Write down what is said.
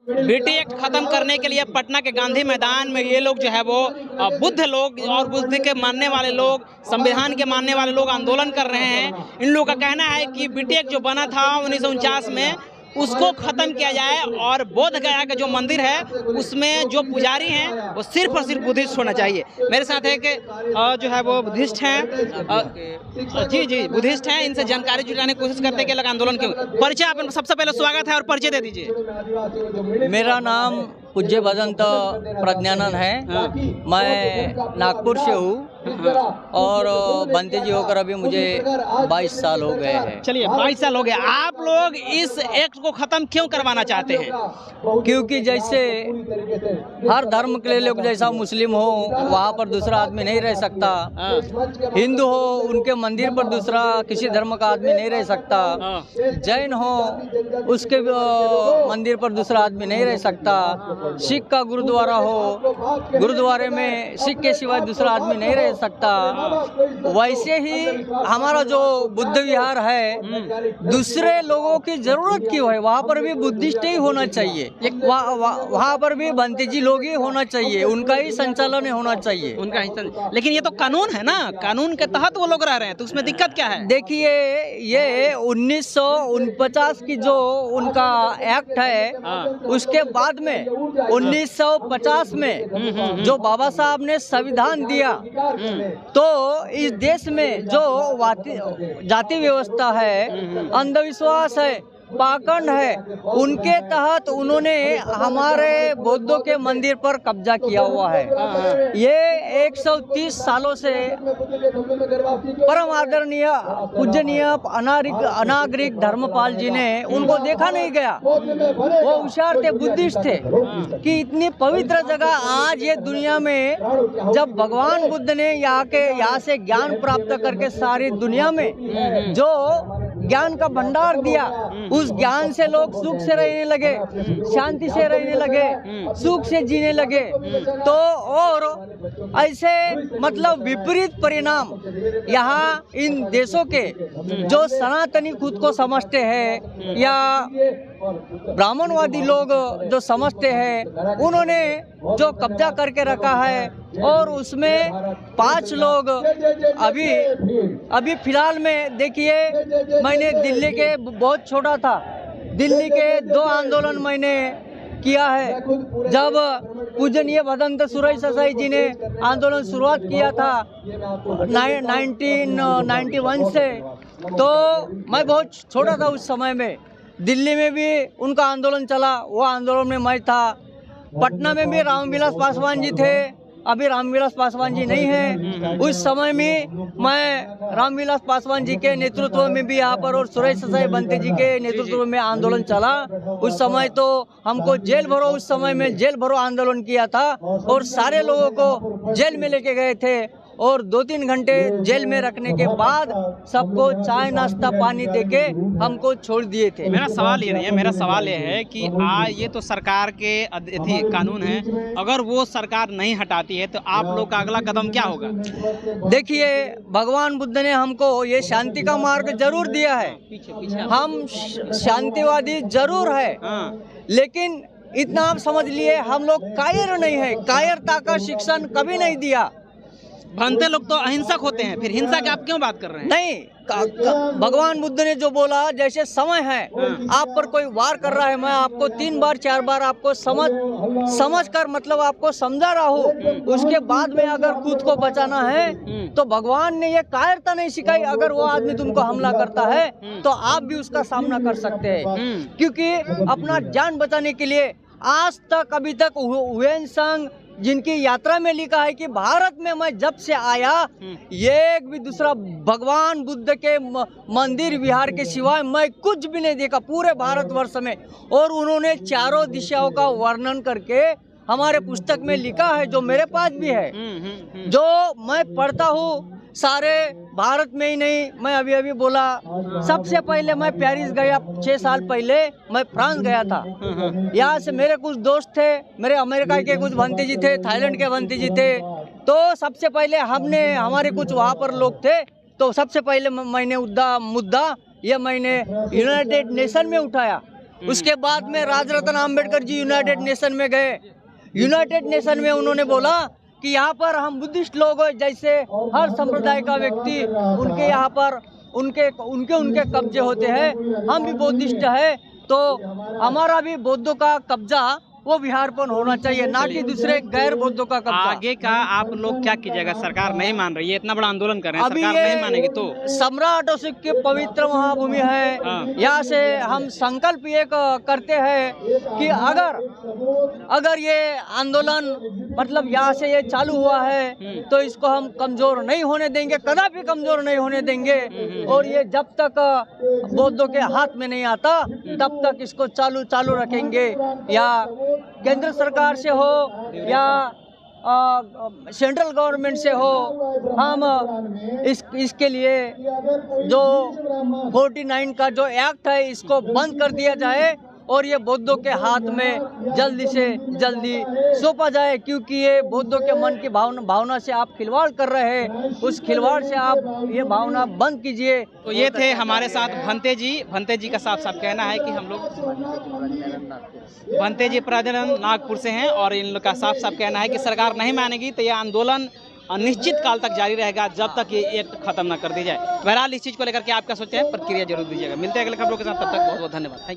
BT act खत्म करने के लिए पटना के गांधी मैदान में ये लोग जो है वो बुद्ध लोग और बुद्ध के मानने वाले लोग, संविधान के मानने वाले लोग आंदोलन कर रहे हैं। इन लोगों का कहना है कि बीटी एक्ट जो बना था 1949 में उसको खत्म किया जाए और बोध गया का जो मंदिर है उसमें जो पुजारी हैं वो सिर्फ और सिर्फ बुद्धिस्ट होना चाहिए। मेरे साथ एक जो है वो बुद्धिस्ट हैं, जी बुद्धिस्ट हैं, इनसे जानकारी जुटाने की कोशिश करते हैं कि अलग आंदोलन क्यों। परिचय आप सबसे पहले स्वागत है और परिचय दे दीजिए। मेरा नाम पूज्य भदंत प्रज्ञानंद है। मैं नागपुर से हूँ और बनते जी होकर अभी मुझे 22 साल हो गए हैं। चलिए 22 साल हो गए। आप लोग इस एक्ट को खत्म क्यों करवाना चाहते हैं? क्योंकि जैसे हर धर्म के लोग, जैसा मुस्लिम हो वहाँ पर दूसरा आदमी नहीं रह सकता, हिंदू हो उनके मंदिर पर दूसरा किसी धर्म का आदमी नहीं रह सकता, जैन हो उसके मंदिर पर दूसरा आदमी नहीं रह सकता, सिख का गुरुद्वारा हो गुरुद्वारे में सिख के सिवाय दूसरा आदमी नहीं रह सकता। वैसे ही हमारा जो बुद्ध विहार है दूसरे लोगों की जरूरत क्यों है? वहाँ पर भी बुद्धिस्ट ही होना चाहिए, वहाँ पर भी भंते जी लोग ही होना चाहिए, उनका ही संचालन होना चाहिए, उनका ही लेकिन ये तो कानून है ना, कानून के तहत वो लोग रह रहे हैं, तो उसमें दिक्कत क्या है? देखिए ये 1949 की जो उनका एक्ट है उसके बाद में 1950 में जो बाबा साहब ने संविधान दिया तो इस देश में जो जाति व्यवस्था है, अंधविश्वास है, पाखंड है, उनके तहत उन्होंने हमारे बौद्धों के मंदिर पर कब्जा किया हुआ है। ये 130 सालों से परम आदरणीय पूजनीय अनागरिक धर्मपाल जी ने उनको देखा नहीं गया। वो होशियार थे, बुद्धिस्ट थे कि इतनी पवित्र जगह आज ये दुनिया में, जब भगवान बुद्ध ने यहाँ से ज्ञान प्राप्त करके सारी दुनिया में जो ज्ञान का भंडार दिया, उस ज्ञान से लोग सुख से रहने लगे, शांति से रहने लगे, सुख से जीने लगे। तो और ऐसे मतलब विपरीत परिणाम यहाँ इन देशों के जो सनातनी खुद को समझते हैं या ब्राह्मणवादी लोग जो समझते हैं, उन्होंने जो कब्जा करके रखा है और उसमें 5 लोग अभी फिलहाल में देखिए, मैंने दिल्ली के बहुत छोटा था, दिल्ली के 2 आंदोलन मैंने किया है। जब पूजनीय भदंत सुरई ससाई जी ने आंदोलन शुरुआत किया था 1991 से, तो मैं बहुत छोटा था उस समय में। दिल्ली में भी उनका आंदोलन चला, वो आंदोलन में मैं था। पटना में भी रामविलास पासवान जी थे, अभी रामविलास पासवान जी नहीं है। उस समय में मैं रामविलास पासवान जी के नेतृत्व में भी यहाँ पर और सुरेश ससाई बनते जी के नेतृत्व में आंदोलन चला। उस समय तो हमको जेल भरो, उस समय में जेल भरो आंदोलन किया था और सारे लोगों को जेल में लेके गए थे और 2-3 घंटे जेल में रखने के बाद सबको चाय नाश्ता पानी देके हमको छोड़ दिए थे। मेरा सवाल ये नहीं है, मेरा सवाल ये है कि ये तो सरकार के कानून है, अगर वो सरकार नहीं हटाती है तो आप लोग का अगला कदम क्या होगा? देखिए, भगवान बुद्ध ने हमको ये शांति का मार्ग जरूर दिया है, हम शांतिवादी जरूर है, लेकिन इतना आप समझ लिए हम लोग कायर नहीं है, कायरता का शिक्षण कभी नहीं दिया। भंते लोग तो अहिंसक होते हैं, फिर हिंसा की आप क्यों बात कर रहे हैं? नहीं, भगवान बुद्ध ने जो बोला, जैसे समय है, आप पर कोई वार कर रहा है, मैं आपको 3 बार 4 बार आपको समझ कर मतलब आपको समझा रहा हूँ, उसके बाद में अगर खुद को बचाना है तो भगवान ने ये कायरता नहीं सिखाई। अगर वो आदमी तुमको हमला करता है तो आप भी उसका सामना कर सकते हैं, क्योंकि अपना जान बचाने के लिए आज तक अभी तक हुएन संघ जिनकी यात्रा में लिखा है कि भारत में मैं जब से आया एक भी दूसरा भगवान बुद्ध के मंदिर विहार के सिवाय मैं कुछ भी नहीं देखा पूरे भारतवर्ष में। और उन्होंने चारों दिशाओं का वर्णन करके हमारे पुस्तक में लिखा है, जो मेरे पास भी है, जो मैं पढ़ता हूँ सारे भारत में ही नहीं। मैं अभी बोला, सबसे पहले मैं पेरिस गया, 6 साल पहले मैं फ्रांस गया था। यहाँ से मेरे कुछ दोस्त थे, मेरे अमेरिका के कुछ भंते जी थे, थाईलैंड के भंते जी थे। तो सबसे पहले हमारे कुछ वहाँ पर लोग थे, तो सबसे पहले मैंने मुद्दा ये मैंने यूनाइटेड नेशन में उठाया उसके बाद में राजरत्न आम्बेडकर जी यूनाइटेड नेशन में गए। यूनाइटेड नेशन में उन्होंने बोला कि यहाँ पर हम बुद्धिस्ट लोग जैसे हर संप्रदाय का व्यक्ति उनके यहाँ पर उनके कब्जे होते हैं, हम भी बौद्धिस्ट है तो हमारा भी बौद्धों का कब्जा वो बिहार पर होना चाहिए, ना कि दूसरे गैर बौद्धों का कब्जा। आगे का आप लोग क्या कीजिएगा? सरकार नहीं मान रही है, इतना बड़ा आंदोलन कर रहे हैं, सरकार नहीं मानेगी तो? सम्राट अशोक की पवित्र महाभूमि है, यहाँ से हम संकल्प ये करते हैं कि अगर ये आंदोलन मतलब यहाँ से ये चालू हुआ है तो इसको हम कमजोर नहीं होने देंगे, कदापि कमजोर नहीं होने देंगे। और ये जब तक बौद्धों के हाथ में नहीं आता तब तक इसको चालू रखेंगे। या केंद्र सरकार से हो या सेंट्रल गवर्नमेंट से हो, हम इसके लिए जो 49 का जो एक्ट है इसको बंद कर दिया जाए और ये बौद्धों के हाथ में जल्दी से जल्दी सौंपा जाए, क्योंकि ये बौद्धों के मन की भावना से आप खिलवाड़ कर रहे हैं, उस खिलवाड़ से आप ये भावना बंद कीजिए। तो ये थे हमारे साथ भंते जी का साफ साफ कहना है कि हम लोग भंते जी प्राधिकरण नागपुर से हैं और इन लोग का साफ साफ कहना है कि सरकार नहीं मानेगी तो ये आंदोलन अनिश्चित काल तक जारी रहेगा जब तक ये एक्ट खत्म ना कर दी जाए। बहरहाल इस चीज़ को लेकर के आप क्या सोचते हैं, प्रतिक्रिया जरूर दीजिएगा। मिलते हैं अगले खबरों के साथ, तब तक बहुत बहुत धन्यवाद।